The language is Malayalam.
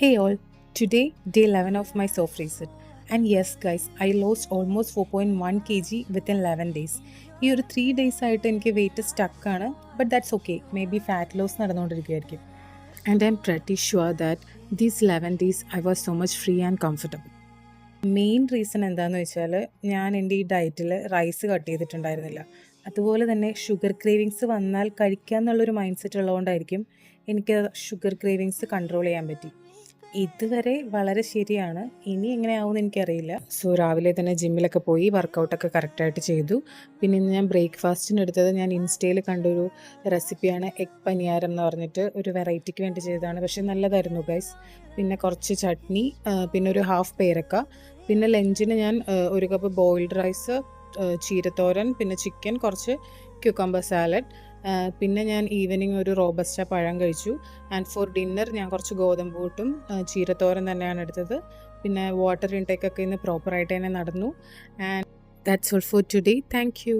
Hey all, today day 11 of my soft reset. And yes guys, I lost almost 4.1 kg within 11 days. ഈ ഒരു 3 days ആയിട്ട് എനിക്ക് വെയിറ്റ് സ്റ്റക്കാണ്, but that's okay. Maybe fat loss നടന്നുകൊണ്ടിരിക്കുകയായിരിക്കും. And I'm pretty sure that these 11 days I was so much free and comfortable. Main reason എന്താണെന്ന് വെച്ചാൽ ഞാൻ എൻ്റെ ഈ ഡയറ്റിൽ റൈസ് കട്ട് ചെയ്തിട്ടുണ്ടായിരുന്നില്ല. അതുപോലെ തന്നെ ഷുഗർ ക്രേവിങ്സ് വന്നാൽ കഴിക്കുക എന്നുള്ളൊരു മൈൻഡ് സെറ്റ് ഉള്ളതുകൊണ്ടായിരിക്കും എനിക്ക് ഷുഗർ ക്രേവിങ്സ് കൺട്രോൾ ചെയ്യാൻ പറ്റി. ഇതുവരെ വളരെ ശരിയാണ്. ഇനി എങ്ങനെയാവുമെന്ന് എനിക്കറിയില്ല. സോ രാവിലെ തന്നെ ജിമ്മിലൊക്കെ പോയി വർക്കൗട്ടൊക്കെ കറക്റ്റായിട്ട് ചെയ്തു. പിന്നെ ഇന്ന് ഞാൻ ബ്രേക്ക്ഫാസ്റ്റിന് എടുത്തത് ഞാൻ ഇൻസ്റ്റയിൽ കണ്ടൊരു റെസിപ്പിയാണ്, എഗ് പനിയാരം എന്ന് പറഞ്ഞിട്ട് ഒരു വെറൈറ്റിക്ക് വേണ്ടി ചെയ്തതാണ്. പക്ഷേ നല്ലതായിരുന്നു ഗൈസ്. പിന്നെ കുറച്ച് ചട്നി, പിന്നെ ഒരു ഹാഫ് പേരക്ക. പിന്നെ ലഞ്ചിന് ഞാൻ 1 കപ്പ് ബോയിൽഡ് റൈസ്, ചീരത്തോരൻ, പിന്നെ ചിക്കൻ, കുറച്ച് ക്യൂക്കമ്പർ സാലഡ്. പിന്നെ ഞാൻ ഈവനിങ് ഒരു റോബസ്റ്റ പഴം കഴിച്ചു. ആൻഡ് ഫോർ ഡിന്നർ ഞാൻ കുറച്ച് ഗോതമ്പ് കൂട്ടും ചീരത്തോരൻ തന്നെയാണ് എടുത്തത്. പിന്നെ വാട്ടർ ഇൻടേക്കൊക്കെ ഇന്ന് പ്രോപ്പറായിട്ട് തന്നെ നടന്നു. And that's all for today. Thank you.